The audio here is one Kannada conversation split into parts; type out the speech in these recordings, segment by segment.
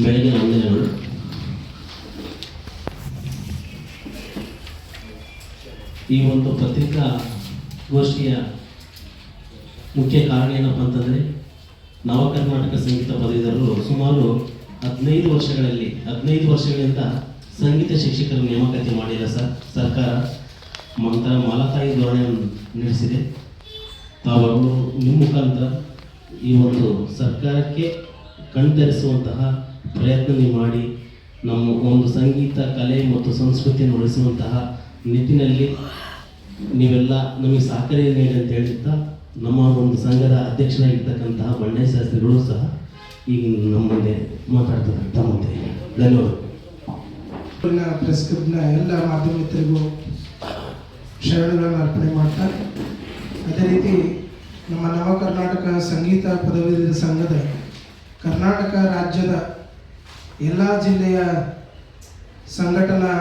ಬೆಳಗಿನ ವಂದನೆಗಳು. ಈ ಒಂದು ಪತ್ರಿಕಾ ಗೋಷ್ಠಿಯ ಮುಖ್ಯ ಕಾರಣ ಏನಪ್ಪ ಅಂತಂದರೆ, ನವ ಕರ್ನಾಟಕ ಸಂಗೀತ ಪದವೀಧರರು ಸುಮಾರು 15 ವರ್ಷಗಳಿಂದ ಸಂಗೀತ ಶಿಕ್ಷಕರ ನೇಮಕಾತಿ ಮಾಡಿಲ್ಲ ಸರ್ಕಾರ ಮಂತ್ರ ಮಾಲತಾಯಿ ಧೋರಣೆಯನ್ನು ನಡೆಸಿದೆ. ತಾವು ನಿಮ್ಮ ಮುಖಾಂತರ ಈ ಒಂದು ಸರ್ಕಾರಕ್ಕೆ ಕಣ್ತರಿಸುವಂತಹ ಪ್ರಯತ್ನ ನೀವು ಮಾಡಿ ನಮ್ಮ ಒಂದು ಸಂಗೀತ ಕಲೆ ಮತ್ತು ಸಂಸ್ಕೃತಿಯನ್ನು ಉಳಿಸುವಂತಹ ನಿಟ್ಟಿನಲ್ಲಿ ನೀವೆಲ್ಲ ನಮಗೆ ಸಹಕಾರಿ ನೀಡಿ ಅಂತ ಹೇಳ್ತಾ, ನಮ್ಮ ಒಂದು ಸಂಘದ ಅಧ್ಯಕ್ಷರಾಗಿರ್ತಕ್ಕಂತಹ ಬಂಡಾಯ ಶಾಸ್ತ್ರಿಗಳು ಸಹ ಈಗ ನಮ್ಮ ಮುಂದೆ ಮಾತಾಡ್ತಾರೆ. ತಮ್ಮಂತೆ ಧನ್ಯವಾದ. ಪ್ರೆಸ್ ಕ್ಲಬ್ನ ಎಲ್ಲ ಮಾಧ್ಯಮ ಮಿತ್ರರಿಗೂ ಶರಣಗಳನ್ನು ಅರ್ಪಣೆ ಮಾಡ್ತಾ, ಅದೇ ರೀತಿ ನಮ್ಮ ನವ ಕರ್ನಾಟಕ ಸಂಗೀತ ಪದವೀಧರ ಸಂಘದ ಕರ್ನಾಟಕ ರಾಜ್ಯದ ಎಲ್ಲ ಜಿಲ್ಲೆಯ ಸಂಘಟನಾ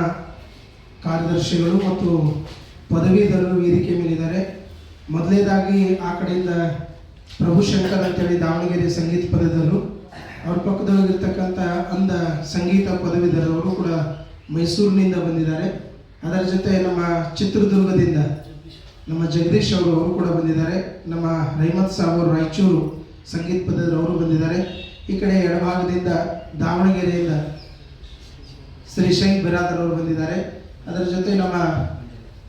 ಕಾರ್ಯದರ್ಶಿಗಳು ಮತ್ತು ಪದವೀಧರರು ವೇದಿಕೆ ಮೇಲಿದ್ದಾರೆ. ಮೊದಲನೇದಾಗಿ ಆ ಕಡೆಯಿಂದ ಪ್ರಭುಶಂಕರ್ ಅಂತೇಳಿ ದಾವಣಗೆರೆ ಸಂಗೀತ ಪದವೀಧರರು, ಅವ್ರ ಪಕ್ಕದೊಳಗಿರ್ತಕ್ಕಂಥ ಅಂದ ಸಂಗೀತ ಪದವೀಧರರು ಕೂಡ ಮೈಸೂರಿನಿಂದ ಬಂದಿದ್ದಾರೆ. ಅದರ ಜೊತೆ ನಮ್ಮ ಚಿತ್ರದುರ್ಗದಿಂದ ನಮ್ಮ ಜಗದೀಶ್ ಅವರು ಕೂಡ ಬಂದಿದ್ದಾರೆ. ನಮ್ಮ ರಹಮತ್ ಸಾಬ್ ಅವರು ರಾಯಚೂರು ಸಂಗೀತ ಪದವೀಧರರು ಬಂದಿದ್ದಾರೆ. ಈ ಕಡೆ ಎಡಭಾಗದಿಂದ ದಾವಣಗೆರೆಯಿಂದ ಶ್ರೀಶೈಲ್ ಬಿರಾದರ್ ಅವರು ಬಂದಿದ್ದಾರೆ. ಅದರ ಜೊತೆ ನಮ್ಮ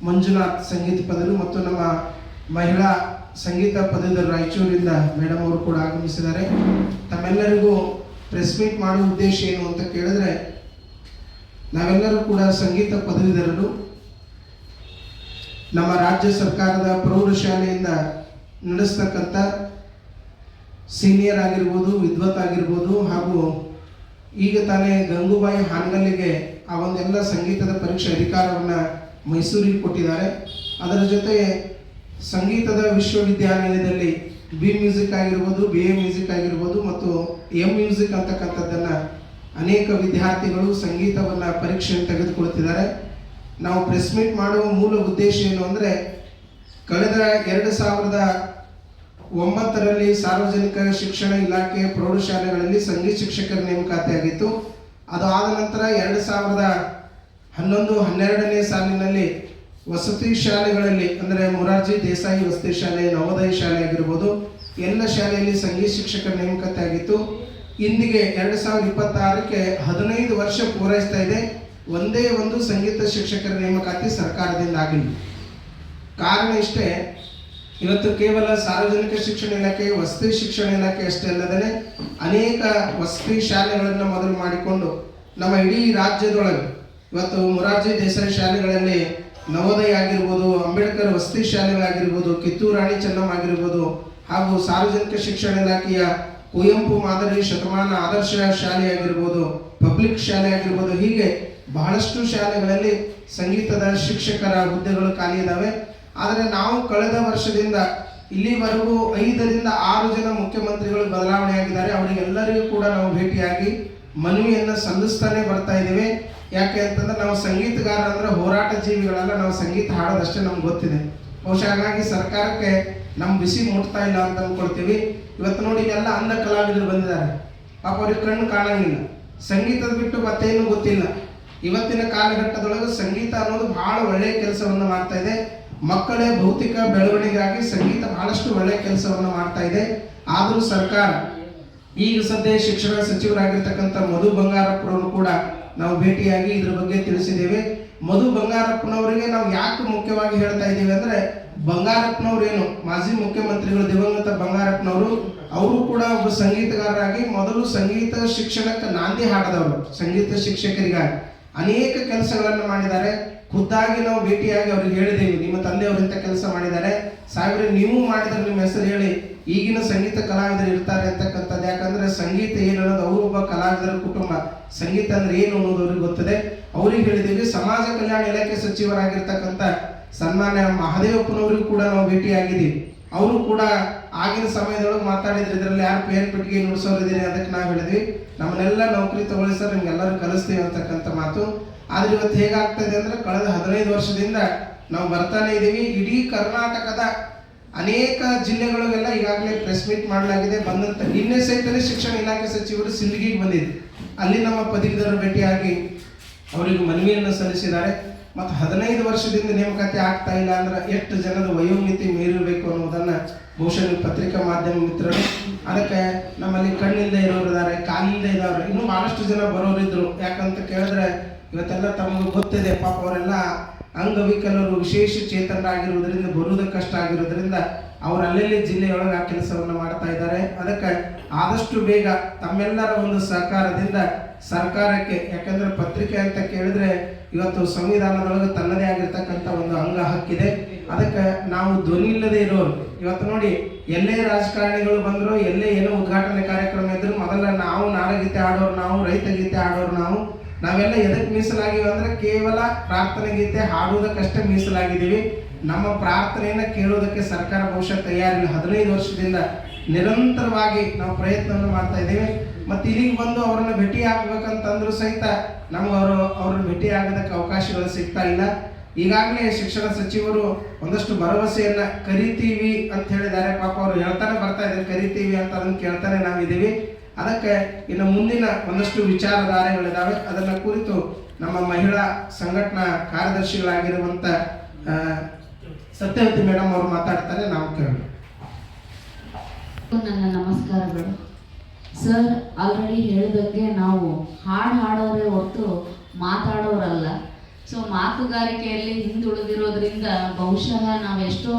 ಮಂಜುನಾಥ್ ಸಂಗೀತ ಪದವಿ ಮತ್ತು ನಮ್ಮ ಮಹಿಳಾ ಸಂಗೀತ ಪದವೀಧರ ರಾಯಚೂರಿಂದ ಮೇಡಮ್ ಅವರು ಕೂಡ ಆಗಮಿಸಿದ್ದಾರೆ. ತಮ್ಮೆಲ್ಲರಿಗೂ ಪ್ರೆಸ್ ಮೀಟ್ ಮಾಡುವ ಉದ್ದೇಶ ಏನು ಅಂತ ಕೇಳಿದ್ರೆ, ನಾವೆಲ್ಲರೂ ಕೂಡ ಸಂಗೀತ ಪದವೀಧರರು. ನಮ್ಮ ರಾಜ್ಯ ಸರ್ಕಾರದ ಪ್ರೌಢಶಾಲೆಯಿಂದ ನಡೆಸ್ತಕ್ಕಂಥ ಸೀನಿಯರ್ ಆಗಿರ್ಬೋದು, ವಿದ್ವತ್ ಆಗಿರ್ಬೋದು, ಹಾಗೂ ಈಗ ತಾನೇ ಗಂಗೂಬಾಯಿ ಹಾನಗಲ್ಲಿಗೆ ಆ ಒಂದೆಲ್ಲ ಸಂಗೀತದ ಪರೀಕ್ಷೆ ಅಧಿಕಾರವನ್ನು ಮೈಸೂರಿಗೆ ಕೊಟ್ಟಿದ್ದಾರೆ. ಅದರ ಜೊತೆ ಸಂಗೀತದ ವಿಶ್ವವಿದ್ಯಾನಿಲಯದಲ್ಲಿ ಬಿ ಮ್ಯೂಸಿಕ್ ಆಗಿರ್ಬೋದು, BA ಮ್ಯೂಸಿಕ್ ಆಗಿರ್ಬೋದು ಮತ್ತು M ಮ್ಯೂಸಿಕ್ ಅಂತಕ್ಕಂಥದ್ದನ್ನು ಅನೇಕ ವಿದ್ಯಾರ್ಥಿಗಳು ಸಂಗೀತವನ್ನು ಪರೀಕ್ಷೆಯನ್ನು ತೆಗೆದುಕೊಳ್ತಿದ್ದಾರೆ. ನಾವು ಪ್ರೆಸ್ ಮೀಟ್ ಮಾಡುವ ಮೂಲ ಉದ್ದೇಶ ಏನು ಅಂದರೆ, ಕಳೆದ 2009ರಲ್ಲಿ ಸಾರ್ವಜನಿಕ ಶಿಕ್ಷಣ ಇಲಾಖೆ ಪ್ರೌಢಶಾಲೆಗಳಲ್ಲಿ ಸಂಗೀತ ಶಿಕ್ಷಕರ ನೇಮಕಾತಿ ಆಗಿತ್ತು. ಅದು ಆದ ನಂತರ 2011-12ನೇ ಸಾಲಿನಲ್ಲಿ ವಸತಿ ಶಾಲೆಗಳಲ್ಲಿ ಅಂದರೆ ಮೊರಾರ್ಜಿ ದೇಸಾಯಿ ವಸತಿ ಶಾಲೆ, ನವೋದಯ ಶಾಲೆ ಆಗಿರ್ಬೋದು, ಎಲ್ಲ ಶಾಲೆಯಲ್ಲಿ ಸಂಗೀತ ಶಿಕ್ಷಕರ ನೇಮಕಾತಿ ಆಗಿತ್ತು. ಇಂದಿಗೆ 2026ಕ್ಕೆ 15 ವರ್ಷ ಪೂರೈಸ್ತಾ ಇದೆ. ಒಂದೇ ಒಂದು ಸಂಗೀತ ಶಿಕ್ಷಕರ ನೇಮಕಾತಿ ಸರ್ಕಾರದಿಂದ ಆಗಿಲ್ಲ. ಕಾರಣ ಇಷ್ಟೇ, ಇವತ್ತು ಕೇವಲ ಸಾರ್ವಜನಿಕ ಶಿಕ್ಷಣ ಇಲಾಖೆ, ವಸತಿ ಶಿಕ್ಷಣ ಇಲಾಖೆ ಅಷ್ಟೇ ಅಲ್ಲದೆ ಅನೇಕ ವಸತಿ ಶಾಲೆಗಳನ್ನು ಮೊದಲು ಮಾಡಿಕೊಂಡು ನಮ್ಮ ಇಡೀ ರಾಜ್ಯದೊಳಗೆ ಇವತ್ತು ಮೊರಾರ್ಜಿ ದೇಸಾಯಿ ಶಾಲೆಗಳಲ್ಲಿ ನವೋದಯ ಆಗಿರ್ಬೋದು, ಅಂಬೇಡ್ಕರ್ ವಸತಿ ಶಾಲೆಗಳಾಗಿರ್ಬೋದು, ಕಿತ್ತೂರು ರಾಣಿ ಚೆನ್ನಮ್ಮ ಆಗಿರ್ಬೋದು, ಹಾಗೂ ಸಾರ್ವಜನಿಕ ಶಿಕ್ಷಣ ಇಲಾಖೆಯ ಕುವೆಂಪು ಮಾದರಿ ಶತಮಾನ ಆದರ್ಶ ಶಾಲೆ ಆಗಿರ್ಬೋದು, ಪಬ್ಲಿಕ್ ಶಾಲೆ ಆಗಿರ್ಬೋದು, ಹೀಗೆ ಬಹಳಷ್ಟು ಶಾಲೆಗಳಲ್ಲಿ ಸಂಗೀತದ ಶಿಕ್ಷಕರ ಹುದ್ದೆಗಳು ಖಾಲಿ ಇದ್ದಾವೆ. ಆದರೆ ನಾವು ಕಳೆದ ವರ್ಷದಿಂದ ಇಲ್ಲಿವರೆಗೂ 5ರಿಂದ 6 ಜನ ಮುಖ್ಯಮಂತ್ರಿಗಳು ಬದಲಾವಣೆ ಆಗಿದ್ದಾರೆ. ಅವರಿಗೆಲ್ಲರಿಗೂ ಕೂಡ ನಾವು ಭೇಟಿಯಾಗಿ ಮನವಿಯನ್ನು ಸಲ್ಲಿಸ್ತಾನೆ ಬರ್ತಾ ಇದ್ದೇವೆ. ಯಾಕೆ ಅಂತಂದ್ರೆ, ನಾವು ಸಂಗೀತಗಾರ ಅಂದ್ರೆ ಹೋರಾಟ ಜೀವಿಗಳೆಲ್ಲ, ನಾವು ಸಂಗೀತ ಹಾಡೋದಷ್ಟೇ ನಮ್ಗೆ ಗೊತ್ತಿದೆ. ಬಹುಶಃ ಹಾಗಾಗಿ ಸರ್ಕಾರಕ್ಕೆ ನಮ್ಮ ಬಿಸಿ ಮುಟ್ತಾ ಇಲ್ಲ ಅಂತ ಅಂದ್ಕೊಳ್ತೀವಿ. ಇವತ್ತು ನೋಡಿ, ಎಲ್ಲ ಅಂಧ ಕಲಾವಿದರು ಬಂದಿದ್ದಾರೆ. ಪಾಪ ಅವ್ರಿಗೆ ಕಣ್ಣು ಕಾಣಂಗಿಲ್ಲ, ಸಂಗೀತದ ಬಿಟ್ಟು ಮತ್ತೇನು ಗೊತ್ತಿಲ್ಲ. ಇವತ್ತಿನ ಕಾಲಘಟ್ಟದೊಳಗೆ ಸಂಗೀತ ಅನ್ನೋದು ಬಹಳ ಒಳ್ಳೆಯ ಕೆಲಸವನ್ನು ಮಾಡ್ತಾ ಇದೆ. ಮಕ್ಕಳ ಭೌತಿಕ ಬೆಳವಣಿಗೆಗಾಗಿ ಸಂಗೀತ ಬಹಳಷ್ಟು ಒಳ್ಳೆಯ ಕೆಲಸವನ್ನು ಮಾಡ್ತಾ ಇದೆ. ಆದರೂ ಸರ್ಕಾರ ಈಗ ಸದ್ಯ ಶಿಕ್ಷಣ ಸಚಿವರಾಗಿರ್ತಕ್ಕಂಥ ಮಧು ಬಂಗಾರಪ್ಪನವರು ಕೂಡ ನಾವು ಭೇಟಿಯಾಗಿ ಇದ್ರ ಬಗ್ಗೆ ತಿಳಿಸಿದ್ದೇವೆ. ಮಧು ಬಂಗಾರಪ್ಪನವರಿಗೆ ನಾವು ಯಾಕೆ ಮುಖ್ಯವಾಗಿ ಹೇಳ್ತಾ ಇದ್ದೀವಿ ಅಂದರೆ, ಬಂಗಾರಪ್ಪನವರೇನು ಮಾಜಿ ಮುಖ್ಯಮಂತ್ರಿಗಳು ದಿವಂಗತ ಬಂಗಾರಪ್ಪನವರು, ಅವರು ಕೂಡ ಒಬ್ಬ ಸಂಗೀತಗಾರರಾಗಿ ಮೊದಲು ಸಂಗೀತ ಶಿಕ್ಷಣಕ್ಕೆ ನಾಂದಿ ಹಾಡದವರು, ಸಂಗೀತ ಶಿಕ್ಷಕರಿಗಾಗಿ ಅನೇಕ ಕೆಲಸಗಳನ್ನು ಮಾಡಿದ್ದಾರೆ. ಖುದ್ದಾಗಿ ನಾವು ಭೇಟಿಯಾಗಿ ಅವ್ರಿಗೆ ಹೇಳಿದ್ದೇವೆ, ನಿಮ್ಮ ತಂದೆಯವರು ಇಂಥ ಕೆಲಸ ಮಾಡಿದ್ದಾರೆ, ಸಾಹೇಬ್ರೆ ನೀವು ಮಾಡಿದ್ರೆ ನಿಮ್ಮ ಹೆಸರು ಹೇಳಿ ಈಗಿನ ಸಂಗೀತ ಕಲಾವಿದರು ಇರ್ತಾರೆ ಅಂತಕ್ಕಂಥದ್ದು. ಯಾಕಂದ್ರೆ ಸಂಗೀತ ಏನು ಅನ್ನೋದು ಅವರು ಒಬ್ಬ ಕಲಾವಿದರ ಕುಟುಂಬ, ಸಂಗೀತ ಅಂದ್ರೆ ಏನು ಅನ್ನೋದು ಅವ್ರಿಗೆ ಗೊತ್ತದೆ. ಅವ್ರಿಗೆ ಹೇಳಿದ್ದೀವಿ. ಸಮಾಜ ಕಲ್ಯಾಣ ಇಲಾಖೆ ಸಚಿವರಾಗಿರ್ತಕ್ಕಂಥ ಸನ್ಮಾನ್ಯ ಮಹದೇವಪ್ಪನವ್ರಿಗೂ ಕೂಡ ನಾವು ಭೇಟಿಯಾಗಿದ್ದೀವಿ. ಅವರು ಕೂಡ ಆಗಿನ ಸಮಯದೊಳಗೆ ಮಾತಾಡಿದ್ರು, ಇದರಲ್ಲಿ ಯಾರು ಪೇನ್ ಪೆಟ್ಟಿಗೆ ನುಡಿಸೋರಿದ್ದೀರಿ ಅದಕ್ಕೆ ನಾವು ಹೇಳಿದ್ವಿ, ನಮ್ಮನ್ನೆಲ್ಲ ನೌಕರಿ ತಗೊಳ್ಳಿ ಸರ್, ನಿಮ್ಗೆಲ್ಲರೂ ಕಲಿಸ್ತೀವಿ ಅಂತಕ್ಕಂಥ ಮಾತು. ಆದ್ರೆ ಇವತ್ತು ಹೇಗಾಗ್ತದೆ ಅಂದ್ರೆ, ಕಳೆದ 15 ವರ್ಷದಿಂದ ನಾವು ಬರ್ತಾನೆ ಇದ್ದೀವಿ. ಇಡೀ ಕರ್ನಾಟಕದ ಅನೇಕ ಜಿಲ್ಲೆಗಳಿಗೆಲ್ಲ ಈಗಾಗಲೇ ಪ್ರೆಸ್ ಮೀಟ್ ಮಾಡಲಾಗಿದೆ. ಬಂದಂಥ ನಿನ್ನೆ ಸಹಿತ ಶಿಕ್ಷಣ ಇಲಾಖೆ ಸಚಿವರು ಸಿಂದಗಿಗೆ ಬಂದಿದ್ದು, ಅಲ್ಲಿ ನಮ್ಮ ಪದವೀಧರರು ಭೇಟಿಯಾಗಿ ಅವರಿಗೆ ಮನವಿಯನ್ನು ಸಲ್ಲಿಸಿದ್ದಾರೆ. ಮತ್ತು 15 ವರ್ಷದಿಂದ ನೇಮಕಾತಿ ಆಗ್ತಾ ಇಲ್ಲ ಅಂದ್ರೆ ಎಷ್ಟು ಜನದ ವಯೋಮಿತಿ ಮೀರಿರಬೇಕು ಅನ್ನೋದನ್ನು ಬಹುಶಃ ಪತ್ರಿಕಾ ಮಾಧ್ಯಮ ಮಿತ್ರರು, ಅದಕ್ಕೆ ನಮ್ಮಲ್ಲಿ ಕಣ್ಣಿಂದ ಇರೋರು ಇದ್ದಾರೆ, ಕಾಲಿಂದ ಇದ್ದವರು, ಇನ್ನೂ ಭಾಳಷ್ಟು ಜನ ಬರೋರಿದ್ರು. ಯಾಕಂತ ಕೇಳಿದ್ರೆ ಇವತ್ತೆಲ್ಲ ತಮಗೆ ಗೊತ್ತಿದೆ, ಪಾಪ ಅವರೆಲ್ಲ ಅಂಗವಿಕಲರು, ವಿಶೇಷ ಚೇತನರಾಗಿರುವುದರಿಂದ ಬರುವುದಕ್ಕೆ ಕಷ್ಟ ಆಗಿರೋದ್ರಿಂದ ಅವರು ಅಲ್ಲಲ್ಲಿ ಜಿಲ್ಲೆಯೊಳಗೆ ಆ ಕೆಲಸವನ್ನು ಮಾಡ್ತಾ ಇದ್ದಾರೆ. ಅದಕ್ಕೆ ಆದಷ್ಟು ಬೇಗ ತಮ್ಮೆಲ್ಲರ ಒಂದು ಸಹಕಾರದಿಂದ ಸರ್ಕಾರಕ್ಕೆ, ಯಾಕಂದ್ರೆ ಪತ್ರಿಕೆ ಅಂತ ಕೇಳಿದ್ರೆ ಇವತ್ತು ಸಂವಿಧಾನದೊಳಗೆ ತನ್ನದೇ ಆಗಿರ್ತಕ್ಕಂಥ ಒಂದು ಅಂಗ ಹಕ್ಕಿದೆ. ಅದಕ್ಕೆ ನಾವು ಧ್ವನಿ ಇಲ್ಲದೆ ಇರೋರು, ಇವತ್ತು ನೋಡಿ ಎಲ್ಲೇ ರಾಜಕಾರಣಿಗಳು ಬಂದರು, ಎಲ್ಲೇ ಏನೋ ಉದ್ಘಾಟನೆ ಕಾರ್ಯಕ್ರಮ ಇದ್ರು ಮೊದಲ ನಾವು ನಾಡಗೀತೆ ಆಡೋರು, ನಾವು ರೈತ ಗೀತೆ ಆಡೋರು, ನಾವೆಲ್ಲ ಎದಕ್ಕೆ ಮೀಸಲಾಗಿವೆ ಅಂದ್ರೆ ಕೇವಲ ಪ್ರಾರ್ಥನೆ ಗೀತೆ ಹಾಡುವುದಕ್ಕಷ್ಟೇ ಮೀಸಲಾಗಿದ್ದೀವಿ. ನಮ್ಮ ಪ್ರಾರ್ಥನೆಯನ್ನು ಕೇಳೋದಕ್ಕೆ ಸರ್ಕಾರ ಬಹುಶಃ ತಯಾರಿಲ್ಲ. 15 ವರ್ಷದಿಂದ ನಿರಂತರವಾಗಿ ನಾವು ಪ್ರಯತ್ನವನ್ನು ಮಾಡ್ತಾ ಇದ್ದೀವಿ. ಮತ್ತು ಇಲ್ಲಿಗೆ ಬಂದು ಅವರನ್ನು ಭೇಟಿ ಆಗ್ಬೇಕಂತಂದ್ರೂ ಸಹಿತ ನಮ್ಗೆ ಅವ್ರನ್ನ ಭೇಟಿ ಆಗೋದಕ್ಕೆ ಅವಕಾಶಗಳು ಸಿಗ್ತಾ ಇಲ್ಲ. ಈಗಾಗಲೇ ಶಿಕ್ಷಣ ಸಚಿವರು ಒಂದಷ್ಟು ಭರವಸೆಯನ್ನ ಕರಿತೀವಿ ಅಂತ ಹೇಳಿದ್ದಾರೆ. ಪಾಪ ಅವರು ಹೇಳ್ತಾನೆ ಬರ್ತಾ ಇದ್ದಾರೆ ಕರಿತೀವಿ ಅಂತ, ಅದನ್ನು ಕೇಳ್ತಾನೆ ನಾವಿದ್ದೀವಿ. ಅದಕ್ಕೆ ಇನ್ನು ಮುಂದಿನ ಒಂದಷ್ಟು ವಿಚಾರಧಾರೆಗಳಿದ್ದಾವೆ. ಅದನ್ನ ಕುರಿತು ನಮ್ಮ ಮಹಿಳಾ ಸಂಘಟನಾ ಕಾರ್ಯದರ್ಶಿಗಳಾಗಿರುವಂಥ ಸತ್ಯವತಿ ಮೇಡಮ್ ಅವರು ಮಾತಾಡ್ತಾರೆ, ನಾವು ಕೇಳೋಣ. ನನ್ನ ನಮಸ್ಕಾರಗಳು ಸರ್. ಆಲ್ರೆಡಿ ಹೇಳಿದಂಗೆ ನಾವು ಹಾಡೋರೇ ಹೊರತು ಮಾತಾಡೋರಲ್ಲ. ಸೊ ಮಾತುಗಾರಿಕೆಯಲ್ಲಿ ಹಿಂದುಳಿದಿರೋದ್ರಿಂದ ಬಹುಶಃ ನಾವೆಷ್ಟೋ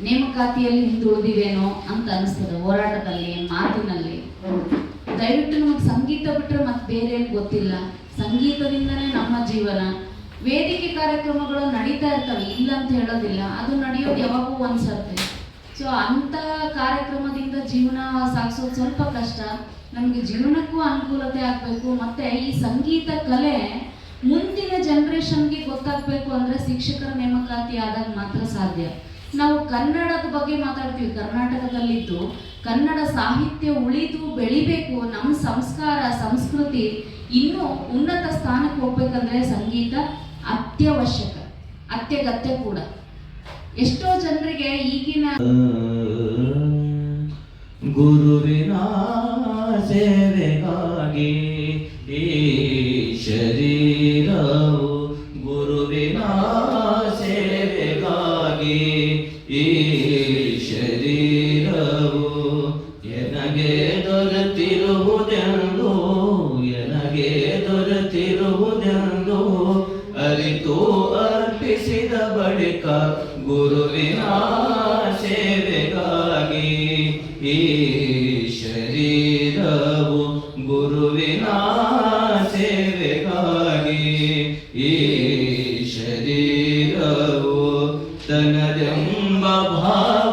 ನೇಮಕಾತಿಯಲ್ಲಿ ಹಿಂದುಳಿದಿವೇನೋ ಅಂತ ಅನಿಸ್ತದೆ, ಹೋರಾಟದಲ್ಲಿ, ಮಾತಿನಲ್ಲಿ. ದಯವಿಟ್ಟು ನಮಗೆ ಸಂಗೀತ ಬಿಟ್ಟರೆ ಮತ್ತೆ ಬೇರೆ ಏನು ಗೊತ್ತಿಲ್ಲ. ಸಂಗೀತದಿಂದನೇ ನಮ್ಮ ಜೀವನ. ವೇದಿಕೆ ಕಾರ್ಯಕ್ರಮಗಳು ನಡೀತಾ ಇರ್ತವೆ, ಇಲ್ಲ ಅಂತ ಹೇಳೋದಿಲ್ಲ, ಅದು ನಡೆಯೋದು ಯಾವಾಗೂ ಒಂದ್ಸರ್ತಿ. ಸೊ ಅಂಥ ಕಾರ್ಯಕ್ರಮದಿಂದ ಜೀವನ ಸಾಗಿಸೋದು ಸ್ವಲ್ಪ ಕಷ್ಟ. ನಮಗೆ ಜೀವನಕ್ಕೂ ಅನುಕೂಲತೆ ಆಗಬೇಕು. ಮತ್ತು ಈ ಸಂಗೀತ ಕಲೆ ಮುಂದಿನ ಜನ್ರೇಷನ್ಗೆ ಗೊತ್ತಾಗಬೇಕು ಅಂದರೆ ಶಿಕ್ಷಕರ ನೇಮಕಾತಿ ಆದಾಗ ಮಾತ್ರ ಸಾಧ್ಯ. ನಾವು ಕನ್ನಡದ ಬಗ್ಗೆ ಮಾತಾಡ್ತೀವಿ, ಕರ್ನಾಟಕದಲ್ಲಿದ್ದು ಕನ್ನಡ ಸಾಹಿತ್ಯ ಉಳಿದು ಬೆಳಿಬೇಕು, ನಮ್ಮ ಸಂಸ್ಕಾರ ಸಂಸ್ಕೃತಿ ಇನ್ನೂ ಉನ್ನತ ಸ್ಥಾನಕ್ಕೆ ಹೋಗ್ಬೇಕಂದ್ರೆ ಸಂಗೀತ ಅತ್ಯವಶ್ಯಕ, ಅತ್ಯಗತ್ಯ ಕೂಡ. ಎಷ್ಟೋ ಜನರಿಗೆ ಈಗಿನ ಗುರುವಿನ ಸೇವೆಗಾಗಿ ಈ ಶರೀರವು, ಗುರುವಿನ ಸೇವೆಗಾಗಿ ಈ ಶರೀರವು ಎನಗೆ ದೊರೆತಿರುವುದೆಂದು, ಎನಗೆ ದೊರೆತಿರುವುದೆಂದು ಅರಿತು ಅರ್ಪಿಸಿದ ಬಳಿಕ ಗುರುವಿನ ಸೇವೆಗಾಗಿ ಈ ಶರೀರವು, ಗುರುವಿನ ಸೇವೆಗಾಗಿ ಈ ಶರೀರವು ತನದೆಂಬ ಭಾವ